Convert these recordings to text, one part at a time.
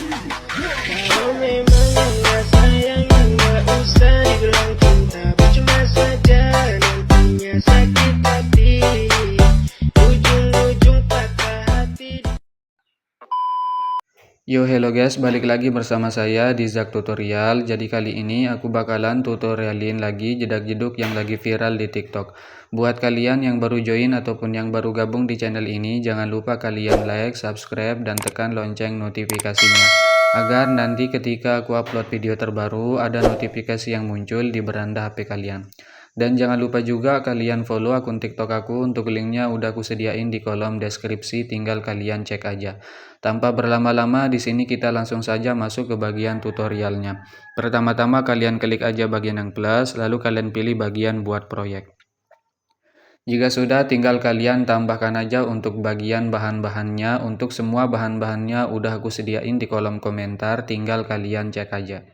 Kalau memang nggak sayang nggak usah dibilang cinta, percuma saja nantinya sakit hati, ujung-ujung patah hati. Yo hello guys, balik lagi bersama saya di Zak Tutorial. Jadi kali ini aku bakalan tutorialin lagi jedak-jeduk yang lagi viral di TikTok. Buat kalian yang baru join ataupun yang baru gabung di channel ini, jangan lupa kalian like, subscribe, dan tekan lonceng notifikasinya, agar nanti ketika aku upload video terbaru ada notifikasi yang muncul di beranda HP kalian. Dan jangan lupa juga kalian follow akun TikTok aku, untuk linknya udah aku sediain di kolom deskripsi, tinggal kalian cek aja. Tanpa berlama-lama, di sini kita langsung saja masuk ke bagian tutorialnya. Pertama-tama kalian klik aja bagian yang plus, lalu kalian pilih bagian buat proyek. Jika sudah, tinggal kalian tambahkan aja untuk bagian bahan-bahannya. Untuk semua bahan-bahannya udah aku sediain di kolom komentar, tinggal kalian cek aja.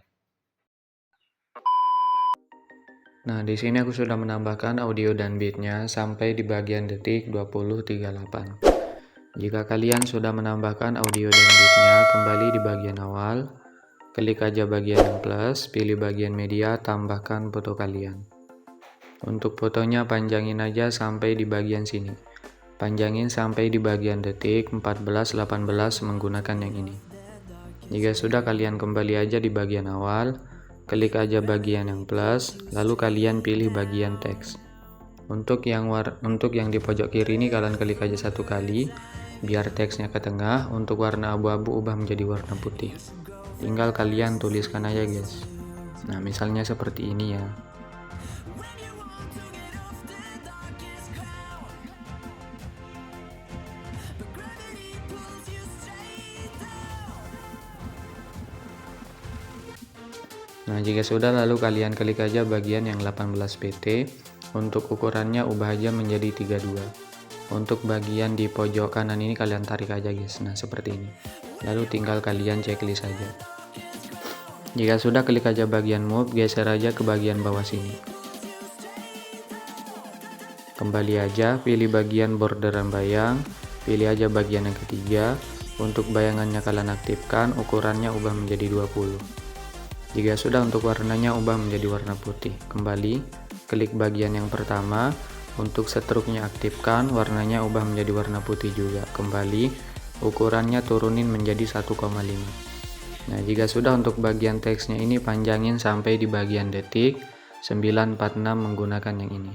Nah, di sini aku sudah menambahkan audio dan beatnya sampai di bagian detik 20.38. Jika kalian sudah menambahkan audio dan beatnya, kembali di bagian awal, klik aja bagian yang plus, pilih bagian media, tambahkan foto kalian. Untuk fotonya panjangin aja sampai di bagian sini. Panjangin sampai di bagian detik 14-18 menggunakan yang ini. Jika sudah, kalian kembali aja di bagian awal, klik aja bagian yang plus, lalu kalian pilih bagian teks. Untuk yang di pojok kiri ini kalian klik aja satu kali, biar teksnya ke tengah. Untuk warna abu-abu ubah menjadi warna putih. Tinggal kalian tuliskan aja guys. Nah, misalnya seperti ini ya. Nah, jika sudah, lalu kalian klik aja bagian yang 18 pt. Untuk ukurannya ubah aja menjadi 32. Untuk bagian di pojok kanan ini kalian tarik aja guys. Nah, seperti ini. Lalu tinggal kalian checklist aja. Jika sudah, klik aja bagian move, geser aja ke bagian bawah sini. Kembali aja, pilih bagian borderan bayang, pilih aja bagian yang ketiga. Untuk bayangannya kalian aktifkan, ukurannya ubah menjadi 20. Jika sudah, untuk warnanya ubah menjadi warna putih. Kembali, klik bagian yang pertama. Untuk struknya aktifkan, warnanya ubah menjadi warna putih juga. Kembali, ukurannya turunin menjadi 1,5. Nah, jika sudah, untuk bagian teksnya ini panjangin sampai di bagian detik 946 menggunakan yang ini.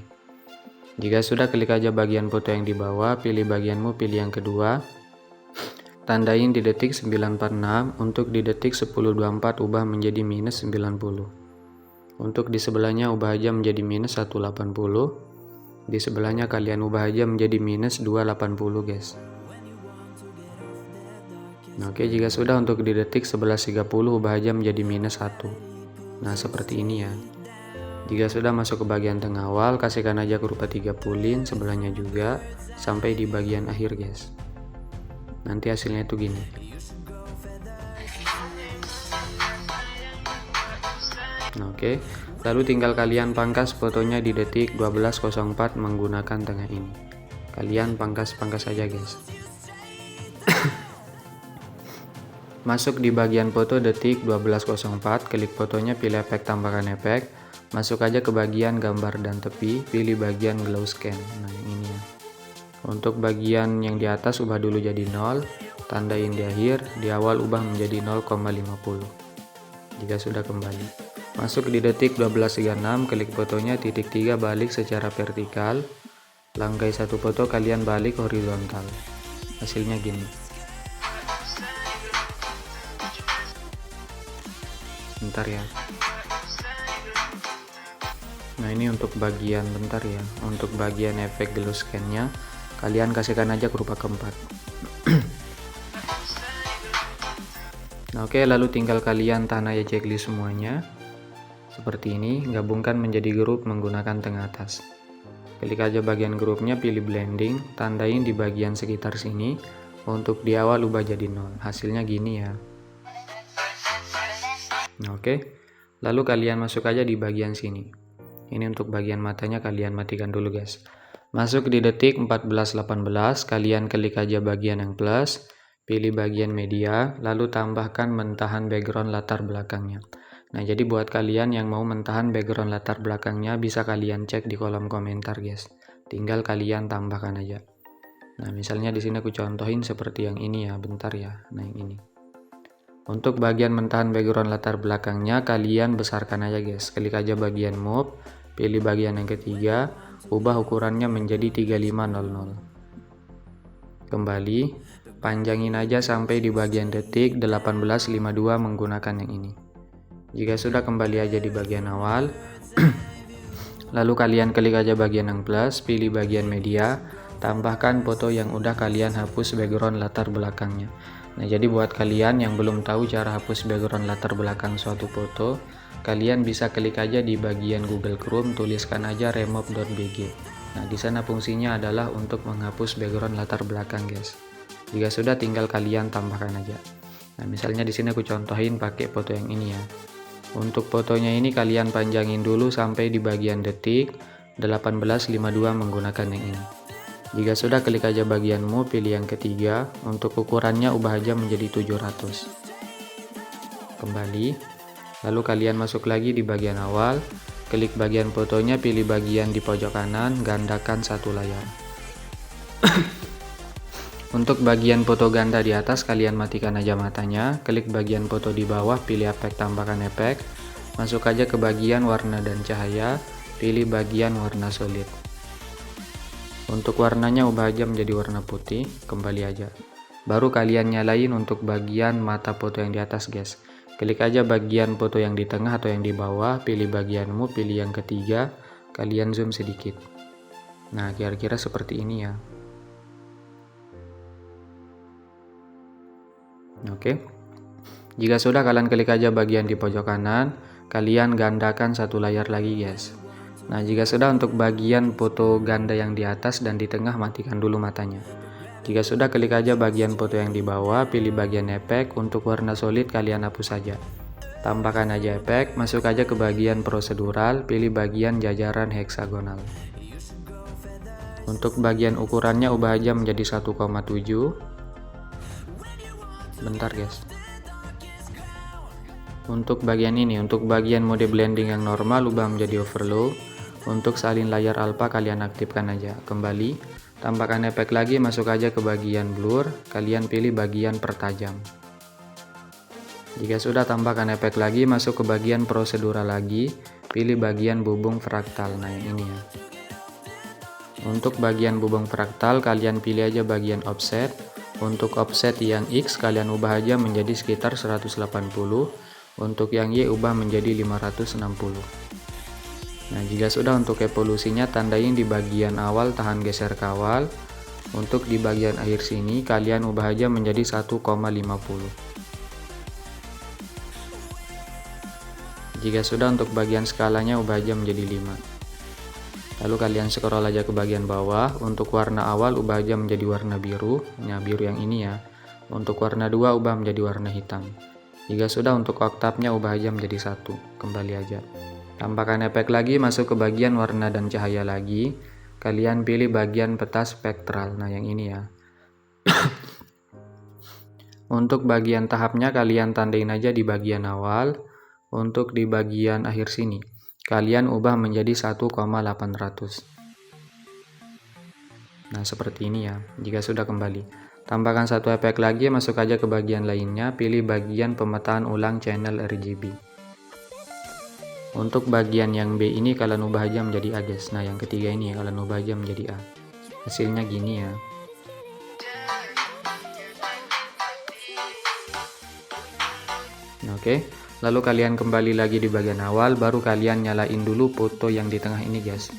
Jika sudah, klik aja bagian foto yang di bawah, pilih bagianmu, pilih yang kedua. Tandain di detik 946, untuk di detik 1024 ubah menjadi minus 90. Untuk di sebelahnya ubah aja menjadi minus 180. Di sebelahnya kalian ubah aja menjadi minus 280 guys. Nah, oke, jika sudah, untuk di detik 1130 ubah aja menjadi minus 1. Nah, seperti ini ya. Jika sudah, masuk ke bagian tengah awal, kasihkan aja kurva 30, sebelahnya juga, sampai di bagian akhir guys. Nanti hasilnya itu gini. Nah, oke. Lalu tinggal kalian pangkas fotonya di detik 12.04 menggunakan tengah ini. Kalian pangkas aja guys. Masuk di bagian foto detik 12.04, klik fotonya, pilih efek tambahkan efek. Masuk aja ke bagian gambar dan tepi, pilih bagian glow scan. Nah, yang ini ya. Untuk bagian yang di atas ubah dulu jadi 0, tandain di akhir, di awal ubah menjadi 0,50. Jika sudah, kembali. Masuk di detik 12.36, klik fotonya, titik 3 balik secara vertikal. Langkai satu foto, kalian balik horizontal. Hasilnya gini. Bentar ya. Nah, ini untuk bagian, bentar ya. Untuk bagian efek glow scan-nya kalian kasihkan aja kurva keempat. Nah, oke, lalu tinggal kalian tahan aja checklist semuanya. Seperti ini, gabungkan menjadi grup menggunakan tengah atas. Klik aja bagian grupnya, pilih blending, tandain di bagian sekitar sini. Untuk di awal ubah jadi 0. Hasilnya gini ya. Nah, oke. Lalu kalian masuk aja di bagian sini. Ini untuk bagian matanya kalian matikan dulu guys. Masuk di detik 14.18, kalian klik aja bagian yang plus, pilih bagian media, lalu tambahkan mentahan background latar belakangnya. Nah, jadi buat kalian yang mau mentahan background latar belakangnya, bisa kalian cek di kolom komentar guys. Tinggal kalian tambahkan aja. Nah, misalnya di sini aku contohin seperti yang ini ya, bentar ya. Nah, yang ini. Untuk bagian mentahan background latar belakangnya, kalian besarkan aja guys. Klik aja bagian move, pilih bagian yang ketiga, ubah ukurannya menjadi 3500. Kembali, panjangin aja sampai di bagian detik 1852 menggunakan yang ini. Jika sudah, kembali aja di bagian awal. Lalu kalian klik aja bagian yang plus, pilih bagian media, tambahkan foto yang udah kalian hapus background latar belakangnya. Nah, jadi buat kalian yang belum tahu cara hapus background latar belakang suatu foto, kalian bisa klik aja di bagian Google Chrome, tuliskan aja remove.bg. Nah, di sana fungsinya adalah untuk menghapus background latar belakang, guys. Jika sudah, tinggal kalian tambahkan aja. Nah, misalnya di sini aku contohin pakai foto yang ini ya. Untuk fotonya ini kalian panjangin dulu sampai di bagian detik 1852 menggunakan yang ini. Jika sudah, klik aja bagian move, pilih yang ketiga. Untuk ukurannya ubah aja menjadi 700. Kembali, lalu kalian masuk lagi di bagian awal, klik bagian fotonya, pilih bagian di pojok kanan, gandakan satu layar. Untuk bagian foto ganda di atas, kalian matikan aja matanya, klik bagian foto di bawah, pilih efek, tambahkan efek, masuk aja ke bagian warna dan cahaya, pilih bagian warna solid. Untuk warnanya ubah aja menjadi warna putih, kembali aja. Baru kalian nyalain untuk bagian mata foto yang di atas guys. Klik aja bagian foto yang di tengah atau yang di bawah, pilih bagianmu, pilih yang ketiga, kalian zoom sedikit. Nah, kira-kira seperti ini ya. Oke. Jika sudah, kalian klik aja bagian di pojok kanan, kalian gandakan satu layar lagi guys. Nah, jika sudah, untuk bagian foto ganda yang di atas dan di tengah, matikan dulu matanya. Jika sudah, klik aja bagian foto yang di bawah, pilih bagian efek, untuk warna solid kalian hapus saja. Tambahkan aja efek, masuk aja ke bagian prosedural, pilih bagian jajaran heksagonal. Untuk bagian ukurannya ubah aja menjadi 1,7. Bentar guys. Untuk bagian ini, untuk bagian mode blending yang normal ubah menjadi overlow. Untuk salin layar alpha kalian aktifkan aja. Kembali, tambahkan efek lagi, masuk aja ke bagian blur, kalian pilih bagian pertajam. Jika sudah, tambahkan efek lagi, masuk ke bagian prosedural lagi, pilih bagian bubung fraktal. Nah, yang ini ya. Untuk bagian bubung fraktal kalian pilih aja bagian offset. Untuk offset yang X kalian ubah aja menjadi sekitar 180. Untuk yang Y ubah menjadi 560. Nah, jika sudah, untuk evolusinya tandain di bagian awal tahan geser kawal. Untuk di bagian akhir sini kalian ubah aja menjadi 1,50. Jika sudah, untuk bagian skalanya ubah aja menjadi 5. Lalu kalian scroll aja ke bagian bawah. Untuk warna awal ubah aja menjadi warna biru. Nah, biru yang ini ya. Untuk warna 2 ubah menjadi warna hitam. Jika sudah, untuk oktavnya ubah aja menjadi 1. Kembali aja. Tambahkan efek lagi, masuk ke bagian warna dan cahaya lagi. Kalian pilih bagian peta spektral. Nah, yang ini ya. Untuk bagian tahapnya kalian tandain aja di bagian awal. Untuk di bagian akhir sini kalian ubah menjadi 1,800. Nah, seperti ini ya. Jika sudah, kembali. Tambahkan satu efek lagi, masuk aja ke bagian lainnya, pilih bagian pemetaan ulang channel RGB. Untuk bagian yang B ini kalian ubah aja menjadi A guys. Nah, yang ketiga ini kalian ubah aja menjadi A. Hasilnya gini ya. Oke. Lalu kalian kembali lagi di bagian awal, baru kalian nyalain dulu foto yang di tengah ini guys.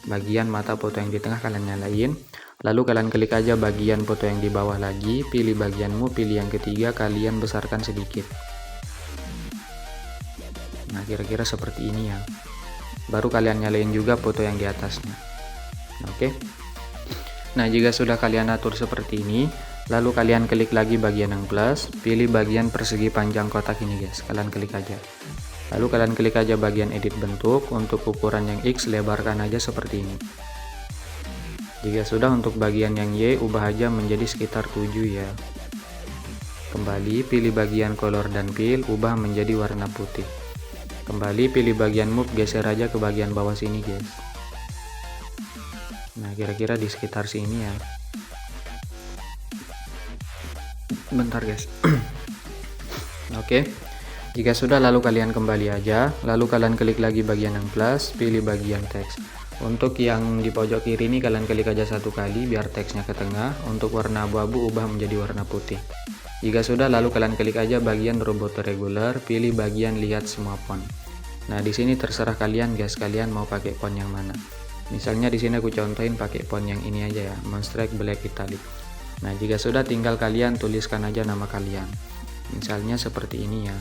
Bagian mata foto yang di tengah kalian nyalain. Lalu kalian klik aja bagian foto yang di bawah lagi, pilih bagianmu, pilih yang ketiga, kalian besarkan sedikit. Nah, kira-kira seperti ini ya. Baru kalian nyalain juga foto yang di atasnya. Oke. Nah, jika sudah kalian atur seperti ini, lalu kalian klik lagi bagian yang plus, pilih bagian persegi panjang kotak ini guys. Kalian klik aja. Lalu kalian klik aja bagian edit bentuk. Untuk ukuran yang X lebarkan aja seperti ini. Jika sudah, untuk bagian yang Y ubah aja menjadi sekitar 7 ya. Kembali pilih bagian color dan fill, ubah menjadi warna putih. Kembali pilih bagian move, geser aja ke bagian bawah sini guys. Nah kira-kira di sekitar sini ya. Bentar guys. Oke. Jika sudah, lalu kalian kembali aja, lalu kalian klik lagi bagian yang plus, pilih bagian teks. Untuk yang di pojok kiri ini kalian klik aja satu kali biar teksnya ke tengah. Untuk warna abu-abu ubah menjadi warna putih. Jika sudah, lalu kalian klik aja bagian robot regular, pilih bagian lihat semua font. Nah di sini terserah kalian guys, kalian mau pakai font yang mana. Misalnya di sini aku contohin pakai font yang ini aja ya, Monstrike Black Italic. Nah jika sudah, tinggal kalian tuliskan aja nama kalian. Misalnya seperti ini ya.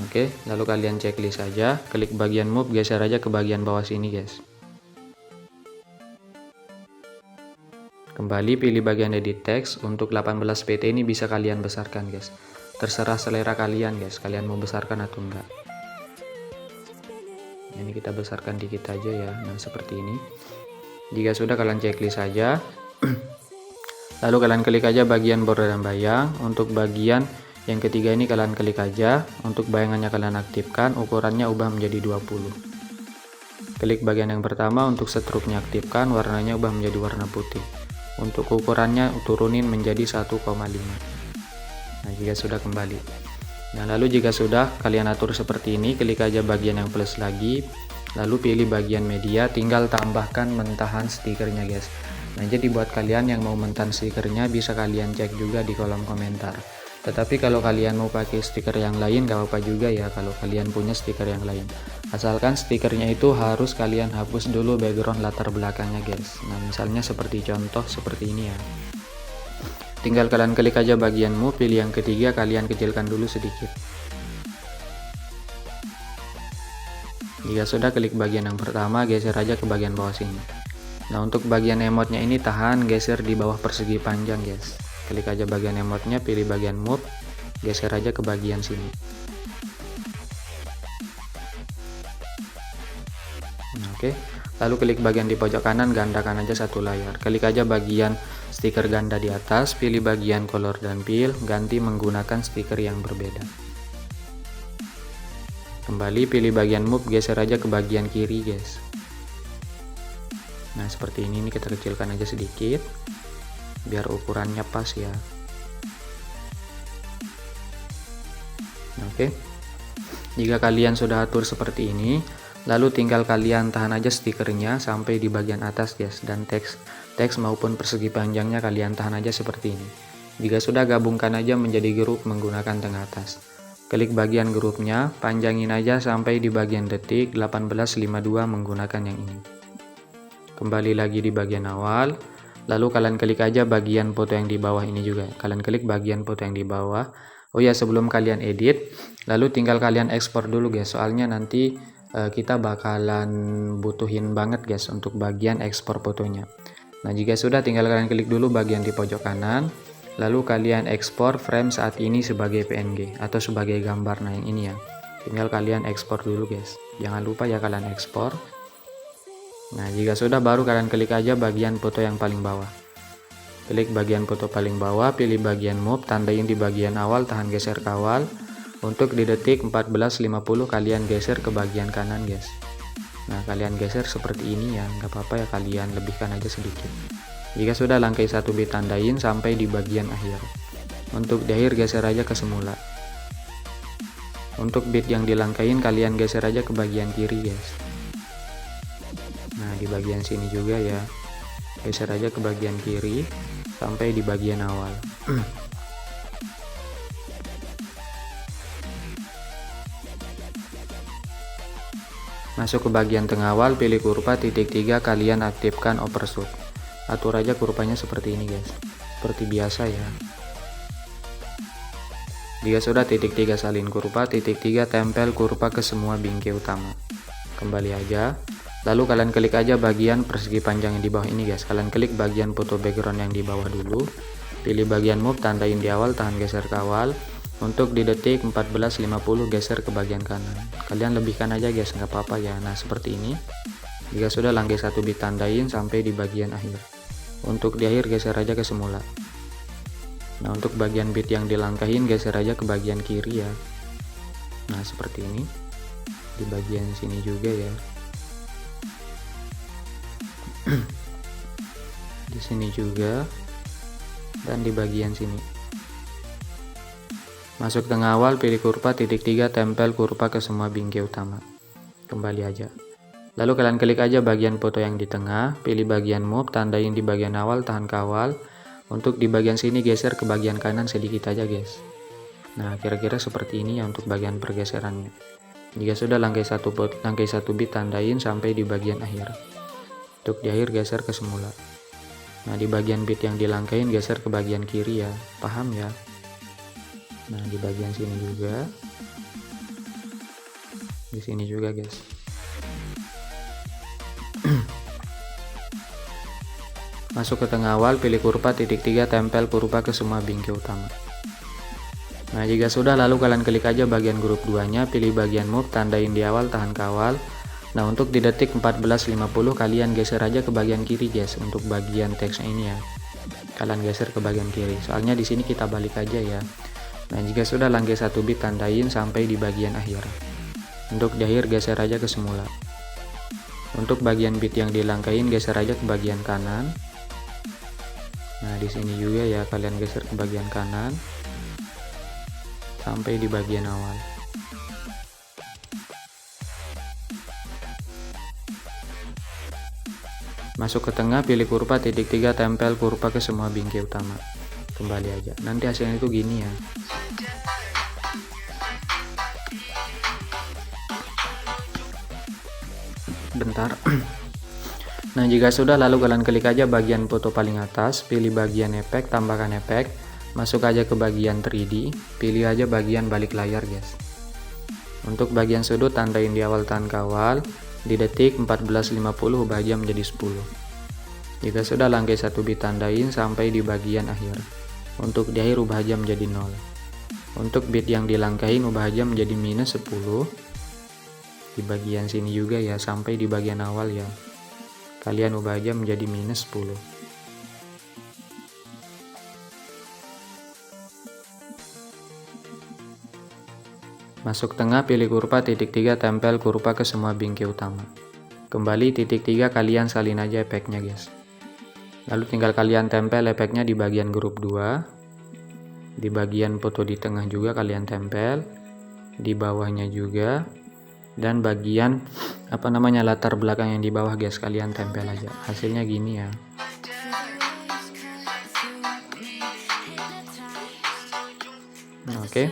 Oke, lalu kalian checklist aja, klik bagian move, geser aja ke bagian bawah sini guys. Kembali pilih bagian edit text. Untuk 18 pt ini bisa kalian besarkan guys. Terserah selera kalian guys, kalian mau besarkan atau enggak. Ini kita besarkan dikit aja ya. Nah seperti ini. Jika sudah, kalian checklist aja. Lalu kalian klik aja bagian border dan bayang. Untuk bagian yang ketiga ini kalian klik aja. Untuk bayangannya kalian aktifkan, ukurannya ubah menjadi 20. Klik bagian yang pertama, untuk stroke-nya aktifkan, warnanya ubah menjadi warna putih. Untuk ukurannya turunin menjadi 1,5. Nah jika sudah, kembali. Nah lalu jika sudah, kalian atur seperti ini, klik aja bagian yang plus lagi, lalu pilih bagian media, tinggal tambahkan mentahan stikernya guys. Nah jadi buat kalian yang mau mentahan stikernya bisa kalian cek juga di kolom komentar. Tetapi kalau kalian mau pakai stiker yang lain gak apa-apa juga ya, kalau kalian punya stiker yang lain. Asalkan stikernya itu harus kalian hapus dulu background latar belakangnya guys. Nah misalnya seperti contoh seperti ini ya. Tinggal kalian klik aja bagian move, pilih yang ketiga, kalian kecilkan dulu sedikit. Jika sudah, klik bagian yang pertama, geser aja ke bagian bawah sini. Nah untuk bagian emotnya ini tahan, geser di bawah persegi panjang guys. Klik aja bagian emotnya, pilih bagian move, geser aja ke bagian sini. Oke, lalu klik bagian di pojok kanan, gandakan aja satu layar. Klik aja bagian stiker ganda di atas, pilih bagian color dan fill, ganti menggunakan stiker yang berbeda. Kembali pilih bagian move, geser aja ke bagian kiri guys. Nah seperti ini kita kecilkan aja sedikit biar ukurannya pas ya. Oke, jika kalian sudah atur seperti ini, lalu tinggal kalian tahan aja stikernya sampai di bagian atas guys, dan teks maupun persegi panjangnya kalian tahan aja seperti ini. Jika sudah, gabungkan aja menjadi grup menggunakan tengah atas. Klik bagian grupnya, panjangin aja sampai di bagian detik 1852 menggunakan yang ini. Kembali lagi di bagian awal, lalu kalian klik aja bagian foto yang di bawah ini juga. Kalian klik bagian foto yang di bawah. Oh ya, sebelum kalian edit, lalu tinggal kalian ekspor dulu guys, soalnya nanti kita bakalan butuhin banget guys untuk bagian ekspor fotonya. Nah jika sudah, tinggal kalian klik dulu bagian di pojok kanan, lalu kalian ekspor frame saat ini sebagai PNG atau sebagai gambar. Nah yang ini ya, tinggal kalian ekspor dulu guys, jangan lupa ya kalian ekspor. Nah jika sudah, baru kalian klik aja bagian foto yang paling bawah. Klik bagian foto paling bawah, pilih bagian move, tandain di bagian awal, tahan geser ke awal. Untuk di detik 1450 kalian geser ke bagian kanan guys. Nah kalian geser seperti ini ya, nggak apa-apa ya, kalian lebihkan aja sedikit. Jika sudah, langkai 1 bit tandain sampai di bagian akhir. Untuk di akhir geser aja ke semula. Untuk bit yang dilangkain kalian geser aja ke bagian kiri guys. Nah di bagian sini juga ya, geser aja ke bagian kiri sampai di bagian awal. Masuk ke bagian tengah awal, pilih kurva titik 3, kalian aktifkan overshoot. Atur aja kurvanya seperti ini guys, seperti biasa ya. Jika sudah, titik 3 salin kurva, titik 3 tempel kurva ke semua bingkai utama. Kembali aja, lalu kalian klik aja bagian persegi panjang yang di bawah ini guys. Kalian klik bagian foto background yang di bawah dulu, pilih bagian move, tandain di awal, tahan geser ke awal. Untuk di detik 1450 geser ke bagian kanan. Kalian lebihkan aja guys, nggak apa-apa ya. Nah seperti ini. Jika sudah, langkai 1 bit tandain sampai di bagian akhir. Untuk di akhir geser aja ke semula. Nah, untuk bagian bit yang dilangkahin geser aja ke bagian kiri ya. Nah, seperti ini. Di bagian sini juga ya. Di sini juga. Dan di bagian sini. Masuk tengah awal, pilih kurva titik 3, tempel kurva ke semua bingkai utama. Kembali aja. Lalu kalian klik aja bagian foto yang di tengah, pilih bagian move, tandain di bagian awal, tahan ke awal. Untuk di bagian sini geser ke bagian kanan sedikit aja guys. Nah, kira-kira seperti ini ya untuk bagian pergeserannya. Jika sudah langkai satu bit tandain sampai di bagian akhir. Untuk di akhir geser ke semula. Nah, di bagian bit yang dilangkain geser ke bagian kiri ya. Paham ya? Nah, di bagian sini juga. Di sini juga guys. Masuk ke tengah awal, pilih kurva titik 3, tempel kurva ke semua bingkai utama. Nah, jika sudah lalu kalian klik aja bagian grup 2-nya, pilih bagian move, tandain di awal, tahan ke awal. Nah, untuk di detik 14.50 kalian geser aja ke bagian kiri guys untuk bagian teksnya ini ya. Kalian geser ke bagian kiri. Soalnya di sini kita balik aja ya. Nah, jika sudah langkai 1 bit tandain sampai di bagian akhir. Untuk di akhir geser aja ke semula. Untuk bagian bit yang dilangkain geser aja ke bagian kanan. Nah, di sini juga ya kalian geser ke bagian kanan sampai di bagian awal. Masuk ke tengah, pilih kurva titik 3, tempel kurva ke semua bingkai utama. Kembali aja. Nanti hasilnya itu gini ya. Bentar. Nah, jika sudah lalu kalian klik aja bagian foto paling atas, pilih bagian efek, tambahkan efek, masuk aja ke bagian 3D, pilih aja bagian balik layar guys. Untuk bagian sudut tandain di awal, tahan ke awal, di detik 14.50 ubah aja menjadi 10. Jika sudah langkai 1 bit tandain sampai di bagian akhir. Untuk di akhir ubah aja menjadi 0. Untuk bit yang dilangkahin ubah aja menjadi minus 10. Di bagian sini juga ya sampai di bagian awal ya. Kalian ubah aja menjadi minus 10. Masuk tengah, pilih kurva titik 3, tempel kurva ke semua bingkai utama. Kembali titik 3 kalian salin aja efeknya guys. Lalu tinggal kalian tempel efeknya di bagian grup 2. Di bagian foto di tengah juga kalian tempel. Di bawahnya juga. Dan bagian latar belakang yang di bawah guys kalian tempel aja. Hasilnya gini ya. Oke.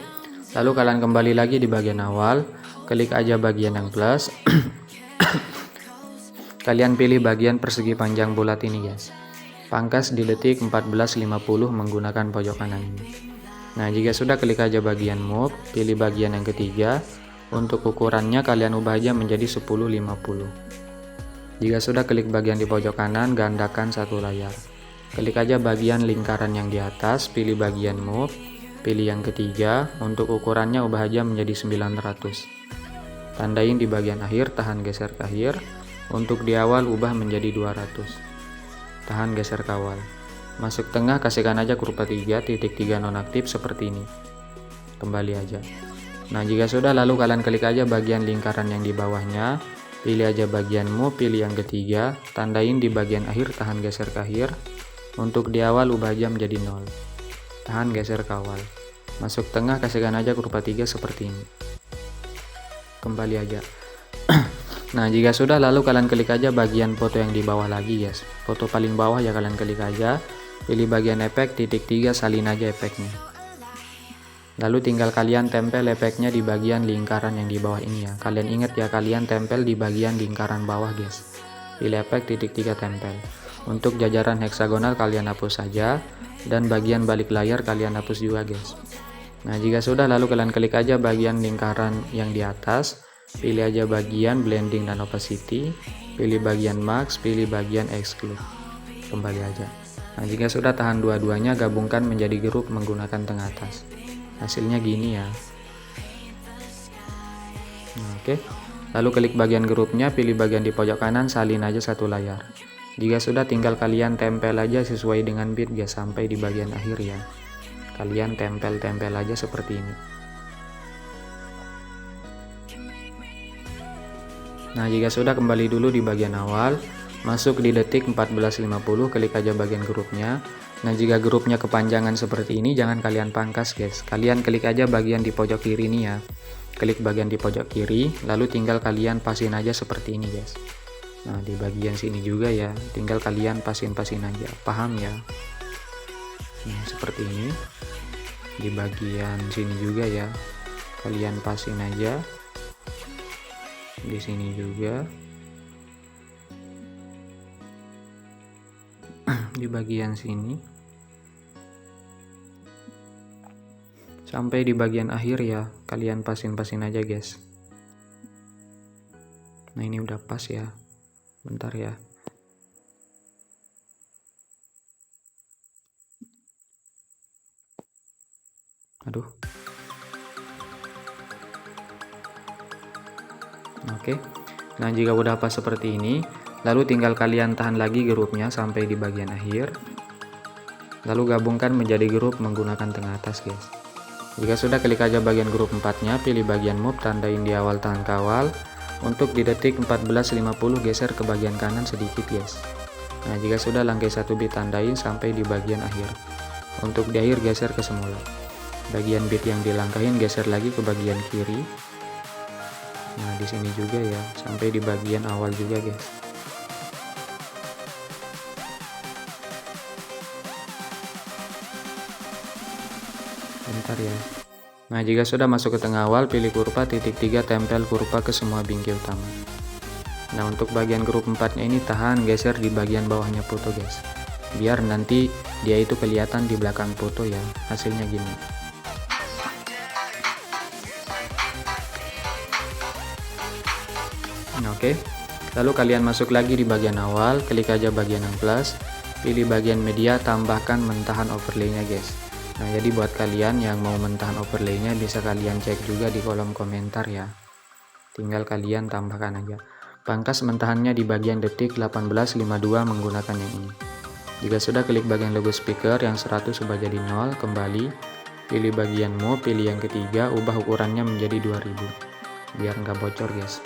Lalu kalian kembali lagi di bagian awal, klik aja bagian yang plus. Kalian pilih bagian persegi panjang bulat ini guys. Pangkas di detik 14.50 menggunakan pojok kanan ini. Nah, jika sudah klik aja bagian move, pilih bagian yang ketiga. Untuk ukurannya kalian ubah aja menjadi 1050. Jika sudah klik bagian di pojok kanan, gandakan satu layar. Klik aja bagian lingkaran yang di atas, pilih bagian move, pilih yang ketiga. Untuk ukurannya ubah aja menjadi 900. Tandain di bagian akhir, tahan geser ke akhir. Untuk di awal ubah menjadi 200. Tahan geser ke awal. Masuk tengah, kasihkan aja kurva 3, titik 3 nonaktif seperti ini. Kembali aja. Nah, jika sudah lalu kalian klik aja bagian lingkaran yang di bawahnya, pilih aja bagian move, pilih yang ketiga, tandain di bagian akhir, tahan geser ke akhir. Untuk di awal ubah aja menjadi 0. Tahan geser ke awal. Masuk tengah, kasihkan aja kurva 3 seperti ini. Kembali aja. Nah, jika sudah lalu kalian klik aja bagian foto yang di bawah lagi guys. Foto paling bawah ya kalian klik aja, pilih bagian efek, titik 3, salin aja efeknya. Lalu tinggal kalian tempel efeknya di bagian lingkaran yang di bawah ini ya. Kalian ingat ya, kalian tempel di bagian lingkaran bawah guys. Pilih efek titik 3 tempel. Untuk jajaran heksagonal kalian hapus saja. Dan bagian balik layar kalian hapus juga guys. Nah, jika sudah lalu kalian klik aja bagian lingkaran yang di atas. Pilih aja bagian blending dan opacity. Pilih bagian max, pilih bagian exclude. Kembali aja. Nah, jika sudah tahan dua-duanya, gabungkan menjadi grup menggunakan tengah atas. Hasilnya gini ya. Oke. Lalu klik bagian grupnya, pilih bagian di pojok kanan, salin aja satu layar. Jika sudah, tinggal kalian tempel aja sesuai dengan bit guys sampai di bagian akhir ya. Kalian tempel-tempel aja seperti ini. Nah, jika sudah, kembali dulu di bagian awal, masuk di detik 14.50, klik aja bagian grupnya. Nah, jika grupnya kepanjangan seperti ini, jangan kalian pangkas guys. Kalian klik aja bagian di pojok kiri ini ya. Klik bagian di pojok kiri, lalu tinggal kalian pasin aja seperti ini guys. Nah, di bagian sini juga ya, tinggal kalian pasin-pasin aja. Paham ya? Nah, seperti ini. Di bagian sini juga ya, kalian pasin aja. Di sini juga. Di bagian sini. Sampai di bagian akhir ya, kalian pasin-pasin aja guys. Nah, ini udah pas ya. Bentar ya. Aduh. Oke. Nah, jika udah pas seperti ini, lalu tinggal kalian tahan lagi grupnya sampai di bagian akhir. Lalu gabungkan menjadi grup menggunakan tengah atas guys. Jika sudah, klik aja bagian grup 4-nya, pilih bagian move, tandain di awal tahan kawal. Untuk di detik 14.50 geser ke bagian kanan sedikit guys. Nah, jika sudah, langkai 1 bit tandain sampai di bagian akhir. Untuk di akhir geser ke semula. Bagian bit yang dilangkahin geser lagi ke bagian kiri. Nah, di sini juga ya, sampai di bagian awal juga guys. Bentar ya. Nah, jika sudah masuk ke tengah awal, pilih kurva titik 3, tempel kurva ke semua bingkai utama. Nah, untuk bagian grup 4-nya ini tahan geser di bagian bawahnya foto guys. Biar nanti dia itu kelihatan di belakang foto ya. Hasilnya gini. Oke. Lalu kalian masuk lagi di bagian awal, klik aja bagian yang plus, pilih bagian media, tambahkan mentahan overlaynya guys. Nah, jadi buat kalian yang mau mentahan overlaynya bisa kalian cek juga di kolom komentar ya. Tinggal kalian tambahkan aja. Pangkas mentahannya di bagian detik 18.52 menggunakan yang ini. Jika sudah, klik bagian logo speaker yang 100 ubah jadi 0, kembali. Pilih bagian move, pilih yang ketiga, ubah ukurannya menjadi 2000. Biar nggak bocor guys.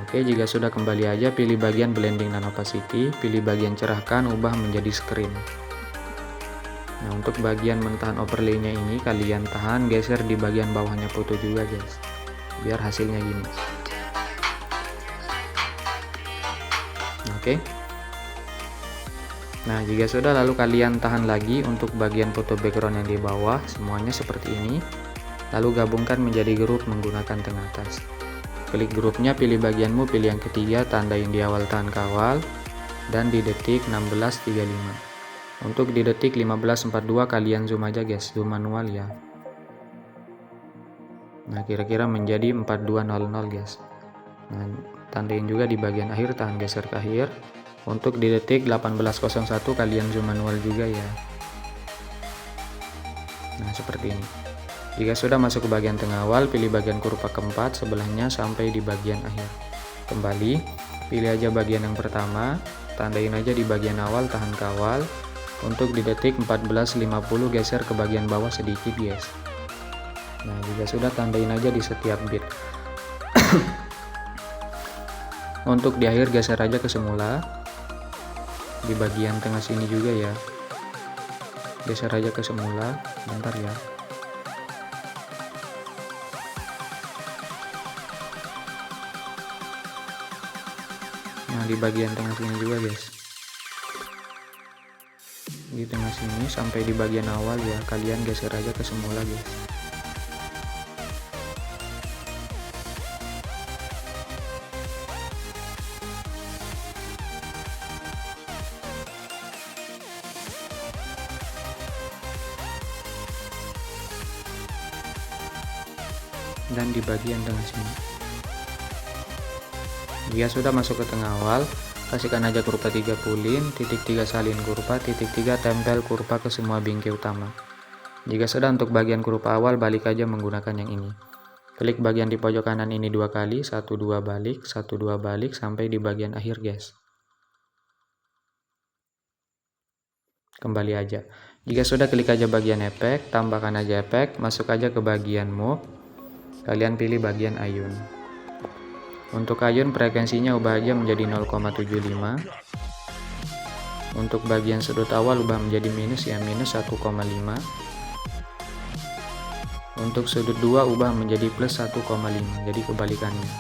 Oke, jika sudah, kembali aja, pilih bagian blending dan opacity, pilih bagian cerahkan, ubah menjadi screen. Nah, untuk bagian mentahan overlaynya ini kalian tahan geser di bagian bawahnya foto juga guys, biar hasilnya gini. Oke. Nah, jika sudah, lalu kalian tahan lagi untuk bagian foto background yang di bawah, semuanya seperti ini. Lalu gabungkan menjadi grup menggunakan tengah atas. Klik grupnya, pilih bagianmu, pilih yang ketiga, tandain di awal tahan kawal, dan di detik 16.35. Untuk di detik 15.42 kalian zoom aja guys, zoom manual ya. Nah, kira-kira menjadi 4200 guys. Nah, tandain juga di bagian akhir, tahan geser ke akhir. Untuk di detik 18.01 kalian zoom manual juga ya. Nah, seperti ini. Jika sudah, masuk ke bagian tengah awal, pilih bagian kurva keempat sebelahnya sampai di bagian akhir. Kembali, pilih aja bagian yang pertama, tandain aja di bagian awal tahan kawal. Untuk di detik 14.50 geser ke bagian bawah sedikit guys. Nah, jika sudah, tandain aja di setiap bit. Untuk di akhir geser aja ke semula. Di bagian tengah sini juga ya, geser aja ke semula. Bentar ya. Nah, di bagian tengah sini juga guys, di tengah sini sampai di bagian awal ya, kalian geser aja ke semula guys. Dan di bagian tengah sini. Jika sudah, masuk ke tengah awal, kasihkan aja kurva 3 pulin, titik 3 salin kurva, titik 3 tempel kurva ke semua bingkai utama. Jika sudah, untuk bagian kurva awal balik aja menggunakan yang ini. Klik bagian di pojok kanan ini 2 kali, 1 2 balik, 1 2 balik sampai di bagian akhir guys. kembali aja. Jika sudah, klik aja bagian efek, tambahkan aja efek, masuk aja ke bagian move, kalian pilih bagian ayun. Untuk ayun frekuensinya ubah aja menjadi 0,75. Untuk bagian sudut awal ubah menjadi minus ya, minus 1,5. Untuk sudut 2 ubah menjadi plus 1,5, jadi kebalikannya.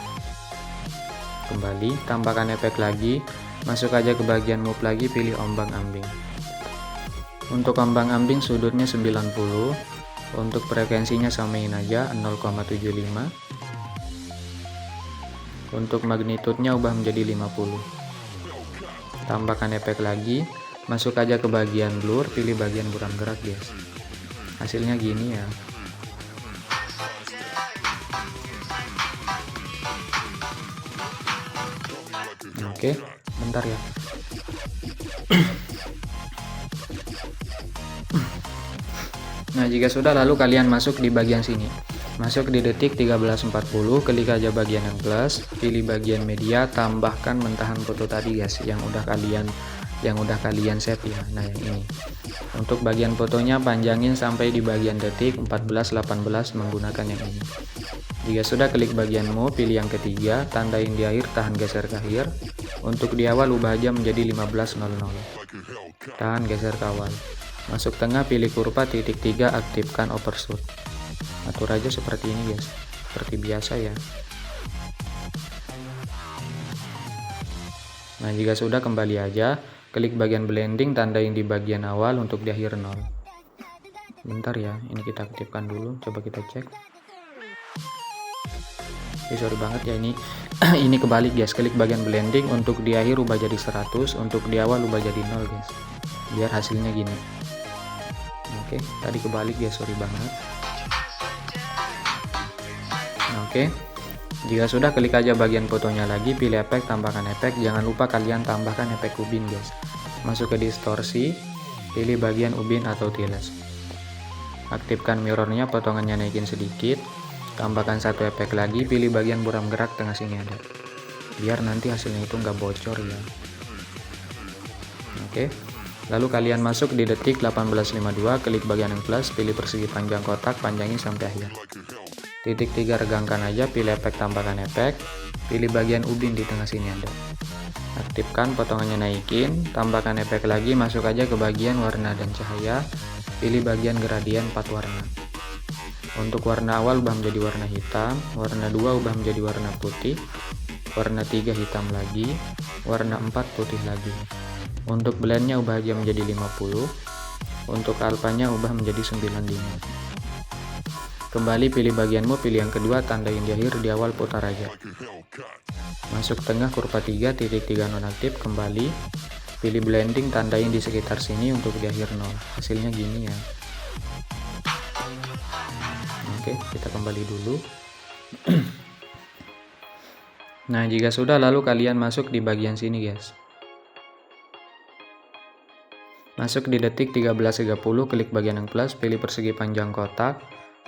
Kembali, tambahkan efek lagi, masuk aja ke bagian move lagi, pilih ombang-ambing. Untuk ombang-ambing sudutnya 90, untuk frekuensinya samain aja 0,75. Untuk magnitudenya ubah menjadi 50. Tambahkan efek lagi, masuk aja ke bagian blur, pilih bagian buram gerak guys. Hasilnya gini ya. Oke, bentar ya. Nah, jika sudah, lalu kalian masuk di bagian sini. Masuk di detik 13.40, klik aja bagian yang plus, pilih bagian media, tambahkan mentahan foto tadi guys, yang udah kalian save ya. Nah, yang ini. Untuk bagian fotonya panjangin sampai di bagian detik 14.18 menggunakan yang ini. Jika sudah, klik bagian move, pilih yang ketiga, tandain di akhir, tahan geser ke akhir. Untuk di awal ubah aja menjadi 15.00. Tahan geser ke awal. Masuk tengah, pilih kurva titik 3, aktifkan overshoot. Atur aja seperti ini guys, seperti biasa ya. Nah, jika sudah, kembali aja, klik bagian blending, tandain di bagian awal untuk di akhir 0. Bentar ya, ini kita aktifkan dulu, coba kita cek. Sorry banget ya, ini kebalik guys, klik bagian blending, untuk di akhir ubah jadi 100, untuk di awal ubah jadi 0 guys, biar hasilnya gini. Oke, tadi kebalik ya, sorry banget. Oke, jika sudah, klik aja bagian fotonya lagi, pilih efek, tambahkan efek. Jangan lupa kalian tambahkan efek ubin guys. Masuk ke distorsi, pilih bagian ubin atau tiles. Aktifkan mirrornya, potongannya naikin sedikit. Tambahkan satu efek lagi, pilih bagian buram gerak tengah sini ada, biar nanti hasilnya itu nggak bocor ya. Oke, lalu kalian masuk di detik 18.52, klik bagian yang plus, pilih persegi panjang kotak, panjangin sampai akhir. Titik 3 regangkan aja, pilih efek, tambahkan efek, pilih bagian ubin di tengah sini ada. Aktifkan, potongannya naikin, tambahkan efek lagi, masuk aja ke bagian warna dan cahaya, pilih bagian gradien 4 warna. Untuk warna awal ubah menjadi warna hitam, warna 2 ubah menjadi warna putih, warna 3 hitam lagi, warna 4 putih lagi. Untuk blendnya ubah aja menjadi 50, untuk alfanya ubah menjadi 95. Kembali pilih bagianmu, pilih yang kedua, tandain di akhir, di awal putar aja. Masuk tengah kurva 3, titik 3 nonaktif, kembali pilih blending, tandain di sekitar sini untuk di akhir 0. Hasilnya gini ya. Oke, kita kembali dulu. Nah, jika sudah, lalu kalian masuk di bagian sini guys. Masuk di detik 13.30, klik bagian yang plus, pilih persegi panjang kotak,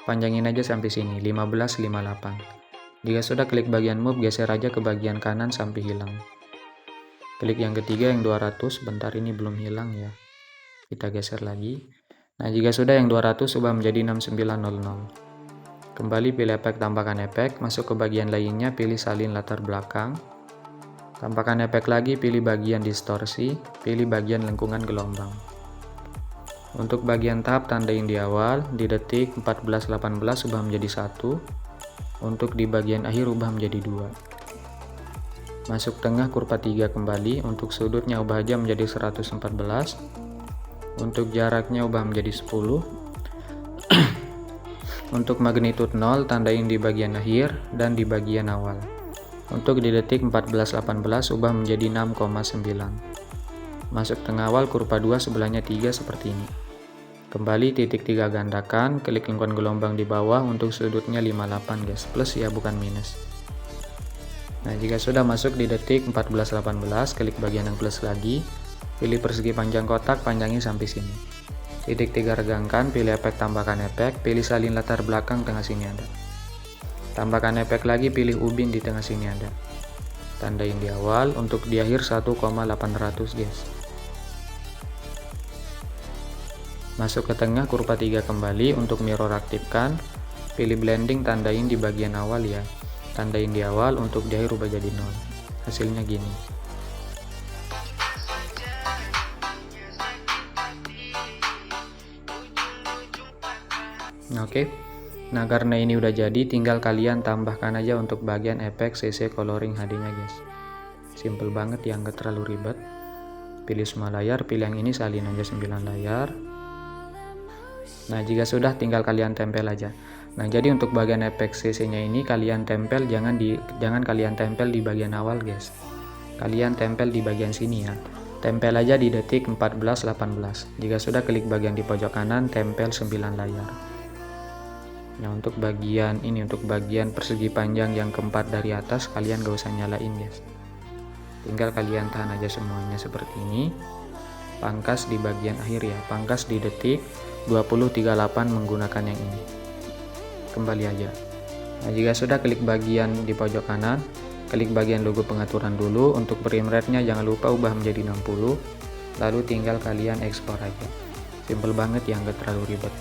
panjangin aja sampai sini 15.58. Jika sudah, klik bagian move, geser aja ke bagian kanan sampai hilang. Klik yang ketiga yang 200, bentar ini belum hilang ya. Kita geser lagi. Nah, jika sudah, yang 200 ubah menjadi 6900. Kembali pilih efek, tambahkan efek, masuk ke bagian lainnya, pilih salin latar belakang. Tambahkan efek lagi, pilih bagian distorsi, pilih bagian lengkungan gelombang. Untuk bagian tahap, tandain di awal, di detik 14.18 ubah menjadi 1. Untuk di bagian akhir ubah menjadi 2. Masuk tengah kurva 3 kembali, untuk sudutnya ubah aja menjadi 114. Untuk jaraknya ubah menjadi 10. Untuk magnitude 0, tandain di bagian akhir dan di bagian awal. Untuk di detik 14.18 ubah menjadi 6,9. Masuk tengah awal kurva 2, sebelahnya 3 seperti ini. Kembali titik 3 gandakan, klik lingkungan gelombang di bawah, untuk sudutnya 58 guys, plus ya bukan minus. Nah, jika sudah masuk di detik 14.18, klik bagian yang plus lagi, pilih persegi panjang kotak, panjangnya sampai sini. Titik 3 regangkan, pilih efek, tambahkan efek, pilih salin latar belakang tengah sini ada. Tambahkan efek lagi, pilih ubin di tengah sini ada. Tandain di awal, untuk di akhir 1,800 guys. Masuk ke tengah kurva 3 kembali untuk mirror aktifkan. Pilih blending, tandain di bagian awal ya. Tandain di awal, untuk di akhir rubah jadi 0. Hasilnya gini. Oke. Nah, karena ini udah jadi, tinggal kalian tambahkan aja untuk bagian efek CC coloring HD-nya, guys. Simple banget ya, nggak terlalu ribet. Pilih semua layar, pilih yang ini, salin aja 9 layar. Nah, jika sudah tinggal kalian tempel aja. Nah, jadi untuk bagian efek CC-nya ini kalian tempel, jangan kalian tempel di bagian awal, guys. Kalian tempel di bagian sini ya. Tempel aja di detik 14-18. Jika sudah, klik bagian di pojok kanan, tempel 9 layar. Nah, untuk bagian ini, untuk bagian persegi panjang yang keempat dari atas, kalian gak usah nyalain, guys. Tinggal kalian tahan aja semuanya seperti ini. Pangkas di bagian akhir ya, pangkas di detik 20.38 menggunakan yang ini. Kembali aja. Nah, jika sudah, klik bagian di pojok kanan, klik bagian logo pengaturan dulu. Untuk frame rate-nya jangan lupa ubah menjadi 60, lalu tinggal kalian ekspor aja. Simple banget ya, nggak terlalu ribet.